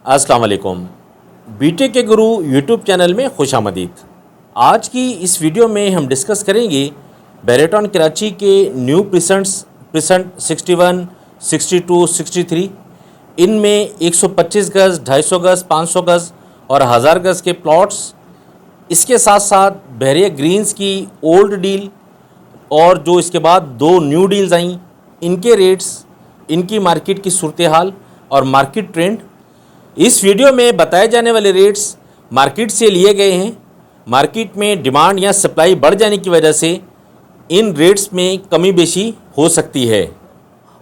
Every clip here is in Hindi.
अस्सलाम वालेकुम। बीटेक के गुरु यूट्यूब चैनल में खुशामदीद। आज की इस वीडियो में हम डिस्कस करेंगे बेरेटॉन कराची के न्यू प्रिसेंट 61, 62, 63। इनमें 125 गज़, 250 गज़, 500 गज़ और 1000 गज़ के प्लॉट्स। इसके साथ साथ बहरिया ग्रीन्स की ओल्ड डील और जो इसके बाद दो न्यू डील्स आई, इनके रेट्स, इनकी मार्केट की सूरत हाल और मार्केट ट्रेंड। इस वीडियो में बताए जाने वाले रेट्स मार्केट से लिए गए हैं। मार्केट में डिमांड या सप्लाई बढ़ जाने की वजह से इन रेट्स में कमी बेशी हो सकती है।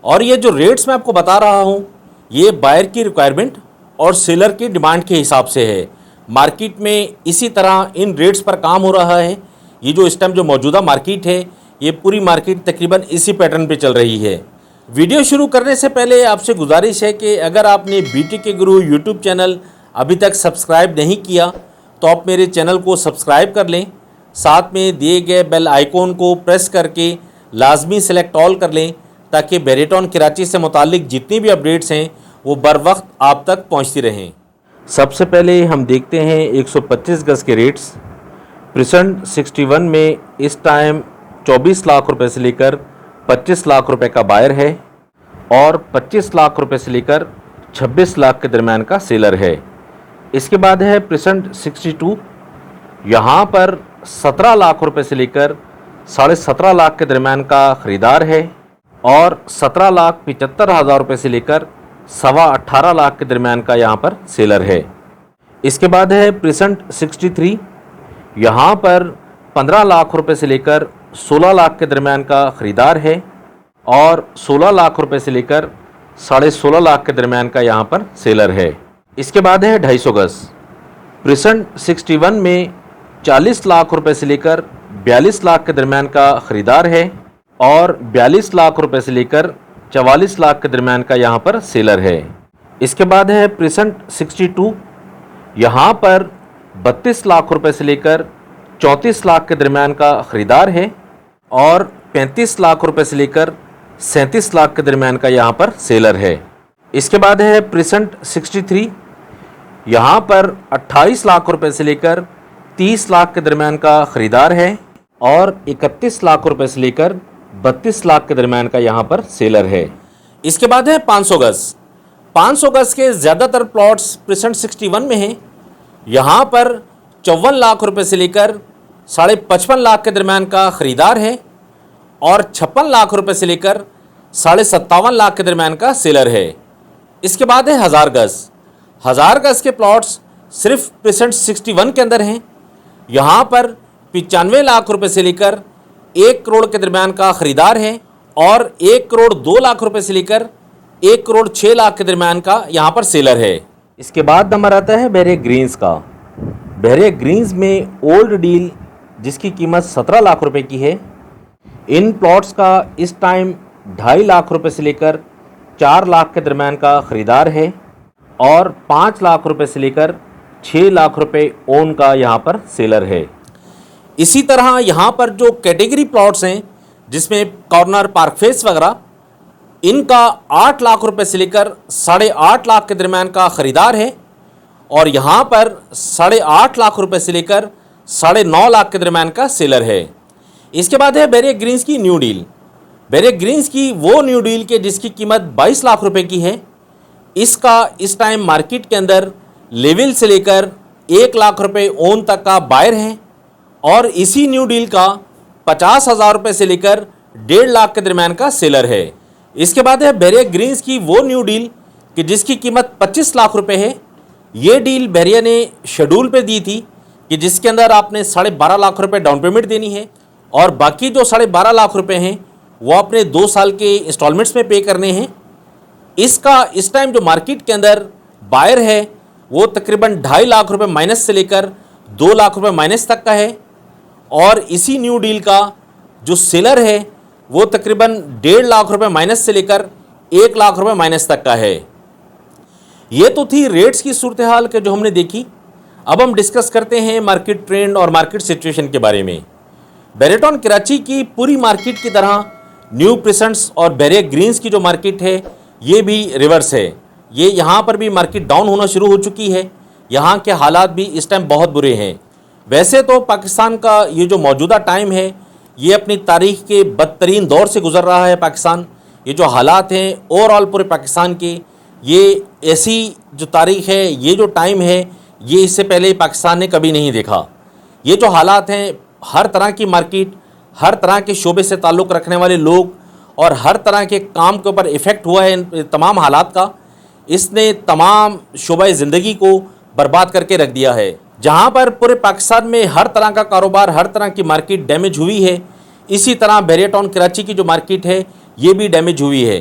और ये जो रेट्स मैं आपको बता रहा हूँ, ये बायर की रिक्वायरमेंट और सेलर की डिमांड के हिसाब से है। मार्केट में इसी तरह इन रेट्स पर काम हो रहा है। ये जो इस टाइम जो मौजूदा मार्केट है, ये पूरी मार्केट तकरीबन इसी पैटर्न पे चल रही है। वीडियो शुरू करने से पहले आपसे गुजारिश है कि अगर आपने बीटेक के गुरु यूट्यूब चैनल अभी तक सब्सक्राइब नहीं किया तो आप मेरे चैनल को सब्सक्राइब कर लें। साथ में दिए गए बेल आइकॉन को प्रेस करके लाजमी सेलेक्ट ऑल कर लें ताकि बेरेटॉन कराची से मुतालिक जितनी भी अपडेट्स हैं वो बर वक्त आप तक पहुंचती रहें। सबसे पहले हम देखते हैं 125 गज़ के रेट्स। प्रिसेंट 61 में इस टाइम 24 लाख रुपए से लेकर 25 लाख रुपए का बायर है और 25 लाख रुपए से लेकर 26 लाख के दरमियान का सेलर है। इसके बाद है प्रिसेंट 62। यहाँ पर 17 लाख रुपए से लेकर 17.5 लाख के दरमियान का ख़रीदार है और 17,75,000 रुपये से लेकर 18.25 लाख के दरमियान का यहाँ पर सेलर है। इसके बाद है प्रिसेंट 63। यहाँ पर 15 लाख रुपए से लेकर 16 लाख के दरमियान का ख़रीदार है और 16 लाख रुपए से लेकर 16.5 लाख के दरमियान का यहाँ पर सेलर है। इसके बाद है 250 गज़। प्रिसेंट 61 में 40 लाख रुपए से लेकर 42 लाख के दरमियान का ख़रीदार है और 42 लाख रुपए से लेकर 44 लाख के दरमियान का यहाँ पर सेलर है। इसके बाद है प्रिसेंट 62। यहाँ पर 32 लाख रुपए से लेकर 34 लाख के दरमियान का ख़रीदार है और 35 लाख रुपए से लेकर 37 लाख के दरमियान का यहाँ पर सेलर है। इसके बाद है प्रिसेंट 63। यहाँ पर 28 लाख रुपए से लेकर 30 लाख के दरमियान का ख़रीदार है और 31 लाख रुपए से लेकर 32 लाख के दरमियान का यहाँ पर सेलर है। इसके बाद है 500 गज़। 500 गज़ के ज़्यादातर प्लॉट्स प्रिसेंट 61 में हैं। यहाँ पर 54 लाख रुपए से लेकर 55.5 लाख के दरमियान का ख़रीदार है और 56 लाख रुपए से लेकर 57.5 लाख के दरमियान का सेलर है। इसके बाद है 1000 गज़। 1000 गज़ के प्लॉट्स सिर्फ प्रिसेंट 61 के अंदर हैं। यहाँ पर 95 लाख रुपए से लेकर 1 करोड़ के दरमियान का ख़रीदार है और 1 करोड़ 2 लाख रुपए से लेकर 1 करोड़ 6 लाख के दरमियान का यहाँ पर सेलर है। इसके बाद नंबर आता है बहरिया ग्रीन्स का। बहरिया ग्रीन्स में ओल्ड डील जिसकी कीमत 17 लाख रुपए की है। इन प्लॉट्स का इस टाइम 2.5 लाख रुपए से लेकर 4 लाख के दरमियान का ख़रीदार है और 5 लाख रुपए से लेकर 6 लाख रुपए ओन का यहाँ पर सेलर है। इसी तरह यहाँ पर जो कैटेगरी प्लॉट्स हैं जिसमें कॉर्नर, पार्क फेस वगैरह, इनका 8 लाख रुपए से लेकर 8.5 लाख के दरमियान का ख़रीदार है और यहाँ पर 8.5 लाख रुपए से लेकर 9.5 लाख के दरमियान का सेलर है। इसके बाद है बहरिया ग्रीन्स की न्यू डील। बहरिया ग्रीन्स की वो न्यू डील के जिसकी कीमत 22 लाख रुपए की है। इसका इस टाइम मार्केट के अंदर लेवल से लेकर 1 लाख रुपए ओन तक का बायर है और इसी न्यू डील का 50,000 रुपये से लेकर 1.5 लाख के दरमियान का सेलर है। इसके बाद है बहरिया ग्रीन्स की वो न्यू डील कि जिसकी कीमत 25 लाख रुपए है। ये डील बहरिया ने शेड्यूल पे दी थी कि जिसके अंदर आपने 12.5 लाख रुपए डाउन पेमेंट देनी है और बाकी जो 12.5 लाख रुपए हैं वो आपने 2 साल के इंस्टॉलमेंट्स में पे करने हैं। इसका इस टाइम जो मार्केट के अंदर बायर है वो तकरीबन 2.5 लाख रुपए माइनस से लेकर 2 लाख रुपए माइनस तक का है और इसी न्यू डील का जो सेलर है वो तकरीबन 1.5 लाख रुपए माइनस से लेकर 1 लाख रुपए माइनस तक का है। ये तो थी रेट्स की सूरत हाल के जो हमने देखी। अब हम डिस्कस करते हैं मार्केट ट्रेंड और मार्केट सिचुएशन के बारे में। बेरेटॉन कराची की पूरी मार्केट की तरह न्यू प्रिसेंट्स और बहरिया ग्रीन्स की जो मार्केट है ये भी रिवर्स है। ये यहाँ पर भी मार्केट डाउन होना शुरू हो चुकी है। यहाँ के हालात भी इस टाइम बहुत बुरे हैं। वैसे तो पाकिस्तान का ये जो मौजूदा टाइम है, ये अपनी तारीख के बदतरीन दौर से गुज़र रहा है पाकिस्तान। ये जो हालात हैं ओवरऑल पूरे पाकिस्तान के, ये ऐसी जो तारीख है, ये जो टाइम है, ये इससे पहले पाकिस्तान ने कभी नहीं देखा। ये जो हालात हैं, हर तरह की मार्केट, हर तरह के शोबे से ताल्लुक़ रखने वाले लोग और हर तरह के काम के ऊपर इफ़ेक्ट हुआ है इन तमाम हालात का। इसने तमाम शोबा ज़िंदगी को बर्बाद करके रख दिया है। जहाँ पर पूरे पाकिस्तान में हर तरह का कारोबार, हर तरह की मार्केट डैमेज हुई है, इसी तरह बैरिया टाउन कराची की जो मार्केट है ये भी डैमेज हुई है।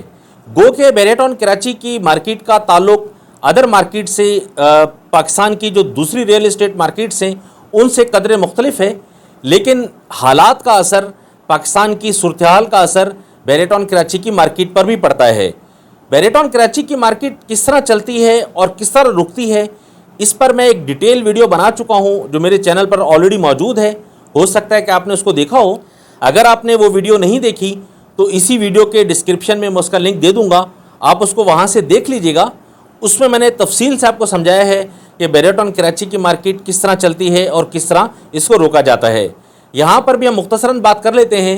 गो के बैरिया टाउन कराची की मार्केट का ताल्लुक़ अदर मार्केट से, पाकिस्तान की जो दूसरी रियल इस्टेट मार्केट्स हैं उनसे कदरे मुख्तलिफ है, लेकिन हालात का असर, पाकिस्तान की सूरत हाल का असर बैरिया टाउन कराची की मार्केट पर भी पड़ता है। बैरिया टाउन कराची की मार्केट किस तरह चलती है और किस तरह रुकती है, इस पर मैं एक डिटेल वीडियो बना चुका हूं जो मेरे चैनल पर ऑलरेडी मौजूद है। हो सकता है कि आपने उसको देखा हो। अगर आपने वो वीडियो नहीं देखी तो इसी वीडियो के डिस्क्रिप्शन में मैं उसका लिंक दे दूंगा, आप उसको वहां से देख लीजिएगा। उसमें मैंने तफसील से आपको समझाया है कि बैरिया टाउन कराची की मार्केट किस तरह चलती है और किस तरह इसको रोका जाता है। यहाँ पर भी हम मुख्तसरन बात कर लेते हैं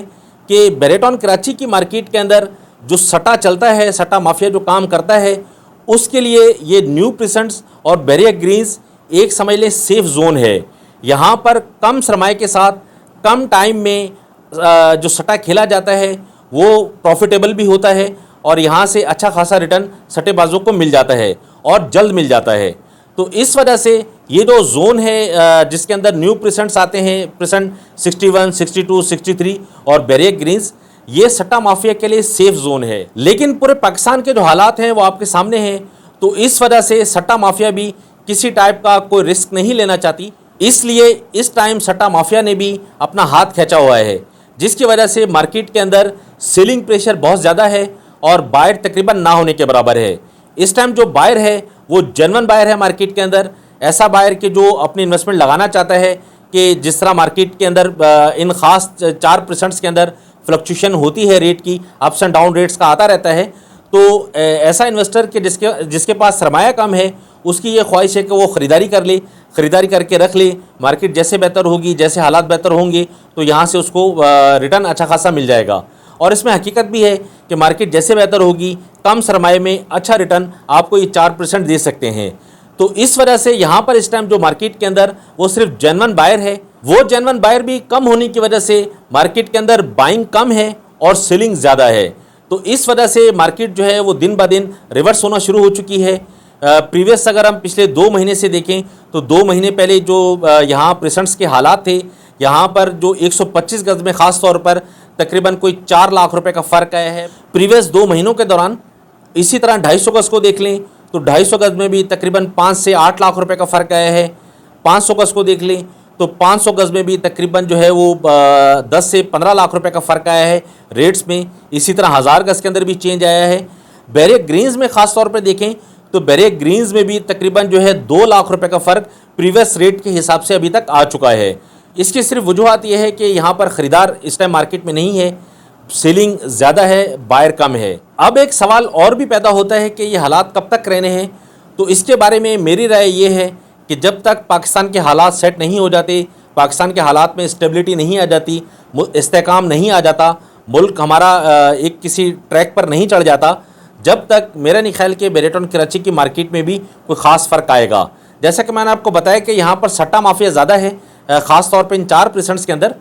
कि बैरिया टाउन कराची की मार्केट के अंदर जो सट्टा चलता है, सट्टा माफिया जो काम करता है, उसके लिए ये न्यू प्रिसेंट्स और बैरिया ग्रीन्स एक समझ लें सेफ जोन है। यहाँ पर कम सरमाए के साथ कम टाइम में जो सट्टा खेला जाता है वो प्रॉफिटेबल भी होता है और यहाँ से अच्छा खासा रिटर्न सट्टेबाजों को मिल जाता है और जल्द मिल जाता है। तो इस वजह से ये जो जोन है जिसके अंदर न्यू प्रिसेंट्स आते हैं, प्रिसेंट 61, 62, 63 और बैरिया ग्रीन्स, ये सट्टा माफिया के लिए सेफ जोन है। लेकिन पूरे पाकिस्तान के जो हालात हैं वो आपके सामने हैं, तो इस वजह से सट्टा माफिया भी किसी टाइप का कोई रिस्क नहीं लेना चाहती। इसलिए इस टाइम सट्टा माफिया ने भी अपना हाथ खींचा हुआ है, जिसकी वजह से मार्केट के अंदर सेलिंग प्रेशर बहुत ज़्यादा है और बायर तकरीबन ना होने के बराबर है। इस टाइम जो बायर है वो जेन्युइन बायर है मार्केट के अंदर, ऐसा बायर कि जो अपनी इन्वेस्टमेंट लगाना चाहता है कि जिस तरह मार्केट के अंदर इन ख़ास 4% के अंदर फ्लक्चुएशन होती है रेट की, अप्स एंड डाउन रेट्स का आता रहता है, तो ऐसा इन्वेस्टर के जिसके पास सरमाया कम है उसकी ये ख्वाहिश है कि वो ख़रीदारी कर ले, ख़रीदारी करके रख ले। मार्केट जैसे बेहतर होगी, जैसे हालात बेहतर होंगे तो यहाँ से उसको रिटर्न अच्छा खासा मिल जाएगा। और इसमें हकीकत भी है कि मार्केट जैसे बेहतर होगी, कम सरमाए में अच्छा रिटर्न आपको ये 4% दे सकते हैं। तो इस वजह से यहाँ पर इस टाइम जो मार्केट के अंदर वो सिर्फ जेन्युइन बायर है, वो जेन्युइन बायर भी कम होने की वजह से मार्केट के अंदर बाइंग कम है और सेलिंग ज़्यादा है। तो इस वजह से मार्केट जो है वो दिन ब दिन रिवर्स होना शुरू हो चुकी है। प्रीवियस अगर हम पिछले 2 महीने से देखें तो 2 महीने पहले जो यहाँ प्रेसेंट्स के हालात थे, यहाँ पर जो 125 गज में ख़ास तौर पर तकरीबन कोई 4 लाख रुपए का फ़र्क आया है प्रीवियस 2 महीनों के दौरान। इसी तरह 250 गज को देख लें तो 250 गज में भी तकरीबन 5 से 8 लाख रुपए का फ़र्क आया है। 500 गज को देख लें तो 500 गज में भी तकरीबन जो है वो 10 से 15 लाख रुपए का फ़र्क आया है रेट्स में। इसी तरह 1000 गज के अंदर भी चेंज आया है। बैरिया ग्रीन्स में ख़ास तौर पर देखें तो बैरिया ग्रीन्स में भी तकरीबन जो है 2 लाख रुपए का फ़र्क प्रीवियस रेट के हिसाब से अभी तक आ चुका है। इसकी सिर्फ वजूहत यह है कि यहाँ पर ख़रीदार इस टाइम मार्केट में नहीं है, सेलिंग ज़्यादा है, बायर कम है। अब एक सवाल और भी पैदा होता है कि ये हालात कब तक रहने हैं। तो इसके बारे में मेरी राय ये है कि जब तक पाकिस्तान के हालात सेट नहीं हो जाते, पाकिस्तान के हालात में स्टेबिलिटी नहीं आ जाती, इस्तेकाम नहीं आ जाता, मुल्क हमारा एक किसी ट्रैक पर नहीं चढ़ जाता, जब तक मेरा नहीं ख्याल कि बैरिया टाउन कराची की मार्केट में भी कोई ख़ास फ़र्क आएगा। जैसा कि मैंने आपको बताया कि यहाँ पर सट्टा माफिया ज़्यादा है, ख़ास तौर पर इन 4% के अंदर।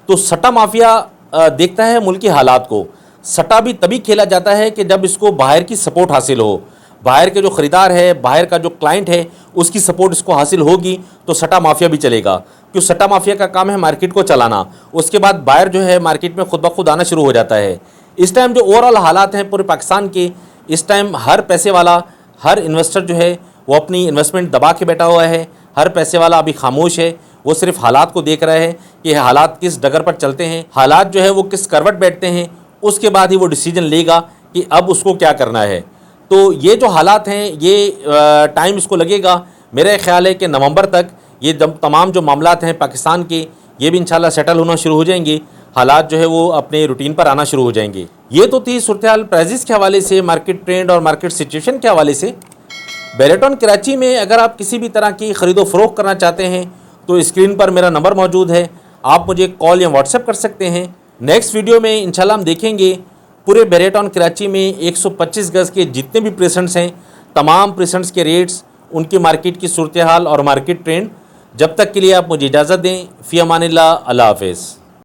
तो सट्टा माफिया देखता है मुल्क की हालात को। सट्टा भी तभी खेला जाता है कि जब इसको बाहर की सपोर्ट हासिल हो, बाहर के जो ख़रीदार है, बाहर का जो क्लाइंट है, उसकी सपोर्ट इसको हासिल होगी तो सट्टा माफिया भी चलेगा। क्यों, सट्टा माफिया का काम है मार्केट को चलाना। उसके बाद बायर जो है मार्केट में खुद ब खुद आना शुरू हो जाता है। इस टाइम जो ओवरऑल हालात हैं पूरे पाकिस्तान के, इस टाइम हर पैसे वाला, हर इन्वेस्टर जो है वो अपनी इन्वेस्टमेंट दबा के बैठा हुआ है। हर पैसे वाला अभी खामोश है, वो सिर्फ हालात को देख रहा है कि हालात किस डगर पर चलते हैं, हालात जो है वो किस करवट बैठते हैं, उसके बाद ही वो डिसीजन लेगा कि अब उसको क्या करना है। तो ये जो हालात हैं ये टाइम इसको लगेगा। मेरा ख्याल है कि नवंबर तक ये तमाम जो मामलात हैं पाकिस्तान के, ये भी इंशाल्लाह सेटल होना शुरू हो जाएंगे। हालात जो है वो अपने रूटीन पर आना शुरू हो जाएंगे। ये तो थी सूरत हाल प्राइजेस के हवाले से, मार्केट ट्रेंड और मार्केट सिचुएशन के हवाले से। बेरेटॉन कराची में अगर आप किसी भी तरह की ख़रीदो फ़रोख्त करना चाहते हैं तो स्क्रीन पर मेरा नंबर मौजूद है, आप मुझे कॉल या व्हाट्सएप कर सकते हैं। नेक्स्ट वीडियो में इंशाल्लाह हम देखेंगे पूरे बेरेटॉन कराची में 125 गज़ के जितने भी प्रेसेंट्स हैं, तमाम प्रेसेंट्स के रेट्स, उनकी मार्केट की सूरत हाल और मार्केट ट्रेंड। जब तक के लिए आप मुझे इजाज़त दें। फ़ी अमानिल्लाह, अल्लाह हाफ़िज़।